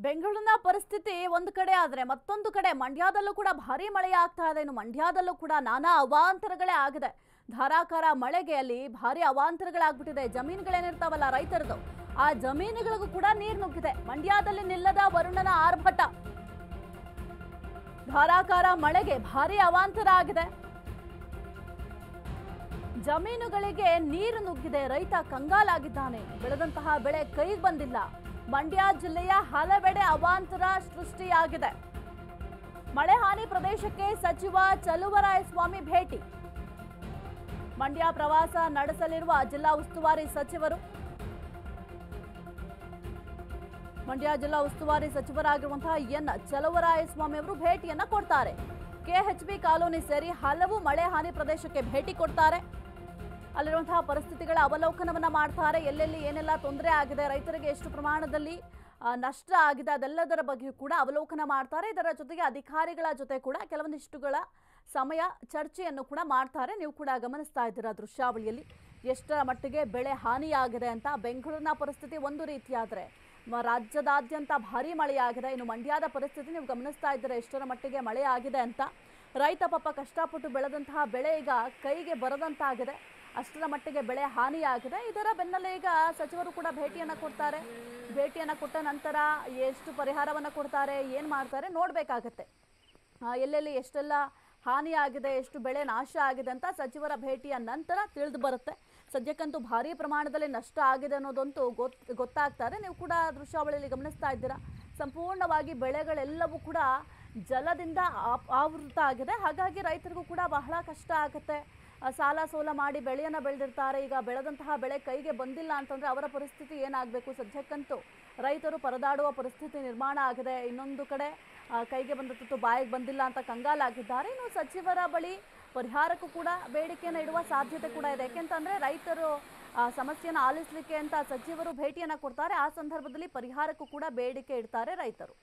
ಬೆಂಗಳೂರಿನ ಪರಿಸ್ಥಿತಿ ಒಂದು ಕಡೆ ಆದರೆ ಮತ್ತೊಂದು ಕಡೆ ಮಂಡ್ಯದಲ್ಲೂ ಕೂಡ ಭಾರಿ ಮಳೆ ಆಗ್ತಾ ಇದೆ. ಇನ್ನು ಮಂಡ್ಯದಲ್ಲೂ ಕೂಡ ನಾನಾ ಅವಾಂತರಗಳೇ ಆಗಿದೆ. ಧಾರಾಕಾರ ಮಳೆಗೆ ಅಲ್ಲಿ ಭಾರಿ ಅವಾಂತರಗಳಾಗ್ಬಿಟ್ಟಿದೆ. ಜಮೀನುಗಳೇನಿರ್ತಾವಲ್ಲ ರೈತರದು, ಆ ಜಮೀನುಗಳಿಗೂ ಕೂಡ ನೀರು ನುಗ್ಗಿದೆ. ಮಂಡ್ಯದಲ್ಲಿ ನಿಲ್ಲದ ವರುಣನ ಆರ್ಭಟ. ಧಾರಾಕಾರ ಮಳೆಗೆ ಭಾರಿ ಅವಾಂತರ ಆಗಿದೆ. ಜಮೀನುಗಳಿಗೆ ನೀರು ನುಗ್ಗಿದೆ. ರೈತ ಕಂಗಾಲಾಗಿದ್ದಾನೆ. ಬೆಳೆದಂತಹ ಬೆಳೆ ಕೈಗೆ ಬಂದಿಲ್ಲ. ಮಂಡ್ಯ ಜಿಲ್ಲೆಯ ಹಲವೆಡೆ ಅವಾಂತರ ಸೃಷ್ಟಿಯಾಗಿದೆ. ಮಳೆ ಹಾನಿ ಪ್ರದೇಶಕ್ಕೆ ಸಚಿವ ಚಲುವರಾಯಸ್ವಾಮಿ ಭೇಟಿ. ಮಂಡ್ಯ ಪ್ರವಾಸ ನಡೆಸಲಿರುವ ಜಿಲ್ಲಾ ಉಸ್ತುವಾರಿ ಸಚಿವರು, ಮಂಡ್ಯ ಜಿಲ್ಲಾ ಉಸ್ತುವಾರಿ ಸಚಿವರಾಗಿರುವಂತಹ ಎನ್ ಚಲುವರಾಯಸ್ವಾಮಿ ಅವರು ಭೇಟಿಯನ್ನ ಕೊಡ್ತಾರೆ. ಕೆಎಚ್ಬಿ ಕಾಲೋನಿ ಸೇರಿ ಹಲವು ಮಳೆ ಹಾನಿ ಪ್ರದೇಶಕ್ಕೆ ಭೇಟಿ ಕೊಡ್ತಾರೆ. ಅಲ್ಲಿರುವಂತಹ ಪರಿಸ್ಥಿತಿಗಳ ಅವಲೋಕನವನ್ನ ಮಾಡ್ತಾರೆ. ಎಲ್ಲೆಲ್ಲಿ ಏನೆಲ್ಲ ತೊಂದರೆ ಆಗಿದೆ, ರೈತರಿಗೆ ಎಷ್ಟು ಪ್ರಮಾಣದಲ್ಲಿ ನಷ್ಟ ಆಗಿದೆ, ಅದೆಲ್ಲದರ ಬಗ್ಗೆಯೂ ಕೂಡ ಅವಲೋಕನ ಮಾಡ್ತಾರೆ. ಇದರ ಜೊತೆಗೆ ಅಧಿಕಾರಿಗಳ ಜೊತೆ ಕೂಡ ಕೆಲವೊಂದಿಷ್ಟುಗಳ ಸಮಯ ಚರ್ಚೆಯನ್ನು ಕೂಡ ಮಾಡ್ತಾರೆ. ನೀವು ಕೂಡ ಗಮನಿಸ್ತಾ ಇದ್ದೀರಾ ದೃಶ್ಯಾವಳಿಯಲ್ಲಿ ಎಷ್ಟರ ಮಟ್ಟಿಗೆ ಬೆಳೆ ಹಾನಿಯಾಗಿದೆ ಅಂತ. ಬೆಂಗಳೂರಿನ ಪರಿಸ್ಥಿತಿ ಒಂದು ರೀತಿಯಾದರೆ ರಾಜ್ಯದಾದ್ಯಂತ ಭಾರಿ ಮಳೆಯಾಗಿದೆ. ಇನ್ನು ಮಂಡ್ಯದ ಪರಿಸ್ಥಿತಿ ನೀವು ಗಮನಿಸ್ತಾ ಇದ್ದೀರಾ ಎಷ್ಟರ ಮಟ್ಟಿಗೆ ಮಳೆ ಆಗಿದೆ ಅಂತ. ರೈತ ಪಾಪ ಕಷ್ಟಪಟ್ಟು ಬೆಳೆದಂತಹ ಬೆಳೆ ಈಗ ಕೈಗೆ ಬರದಂತಾಗಿದೆ. ಅಷ್ಟರ ಮಟ್ಟಿಗೆ ಬೆಳೆ ಹಾನಿಯಾಗಿದೆ. ಇದರ ಬೆನ್ನಲ್ಲೇ ಈಗ ಸಚಿವರು ಕೂಡ ಭೇಟಿಯನ್ನು ಕೊಡ್ತಾರೆ. ಭೇಟಿಯನ್ನು ಕೊಟ್ಟ ನಂತರ ಎಷ್ಟು ಪರಿಹಾರವನ್ನು ಕೊಡ್ತಾರೆ, ಏನು ಮಾಡ್ತಾರೆ ನೋಡಬೇಕಾಗತ್ತೆ. ಎಲ್ಲೆಲ್ಲಿ ಎಷ್ಟೆಲ್ಲ ಹಾನಿಯಾಗಿದೆ, ಎಷ್ಟು ಬೆಳೆ ನಾಶ ಆಗಿದೆ ಅಂತ ಸಚಿವರ ಭೇಟಿಯ ನಂತರ ತಿಳಿದು ಬರುತ್ತೆ. ಸದ್ಯಕ್ಕಂತೂ ಭಾರಿ ಪ್ರಮಾಣದಲ್ಲಿ ನಷ್ಟ ಆಗಿದೆ ಅನ್ನೋದಂತೂ ಗೊತ್ತಾಗ್ತಾರೆ. ನೀವು ಕೂಡ ದೃಶ್ಯಾವಳಿಯಲ್ಲಿ ಗಮನಿಸ್ತಾ ಇದ್ದೀರಾ. ಸಂಪೂರ್ಣವಾಗಿ ಬೆಳೆಗಳೆಲ್ಲವೂ ಕೂಡ ಜಲದಿಂದ ಆವೃತ ಆಗಿದೆ. ಹಾಗಾಗಿ ರೈತರಿಗೂ ಕೂಡ ಬಹಳ ಕಷ್ಟ ಆಗುತ್ತೆ. ಸಾಲ ಸೋಲ ಮಾಡಿ ಬೆಳೆಯನ್ನು ಬೆಳೆದಿರ್ತಾರೆ. ಈಗ ಬೆಳೆದಂತಹ ಬೆಳೆ ಕೈಗೆ ಬಂದಿಲ್ಲ ಅಂತಂದರೆ ಅವರ ಪರಿಸ್ಥಿತಿ ಏನಾಗಬೇಕು? ಸದ್ಯಕ್ಕಂತೂ ರೈತರು ಪರದಾಡುವ ಪರಿಸ್ಥಿತಿ ನಿರ್ಮಾಣ ಆಗಿದೆ. ಇನ್ನೊಂದು ಕಡೆ ಕೈಗೆ ಬಂದ ತುತ್ತು ಬಾಯಿಗೆ ಬಂದಿಲ್ಲ ಅಂತ ಕಂಗಾಲಾಗಿದ್ದಾರೆ. ಇನ್ನು ಸಚಿವರ ಬಳಿ ಪರಿಹಾರಕ್ಕೂ ಕೂಡ ಬೇಡಿಕೆಯನ್ನು ಇಡುವ ಸಾಧ್ಯತೆ ಕೂಡ ಇದೆ. ಯಾಕೆಂತಂದರೆ ರೈತರು ಸಮಸ್ಯೆಯನ್ನು ಆಲಿಸಲಿಕ್ಕೆ ಅಂತ ಸಚಿವರು ಭೇಟಿಯನ್ನು ಕೊಡ್ತಾರೆ. ಆ ಸಂದರ್ಭದಲ್ಲಿ ಪರಿಹಾರಕ್ಕೂ ಕೂಡ ಬೇಡಿಕೆ ಇಡ್ತಾರೆ ರೈತರು.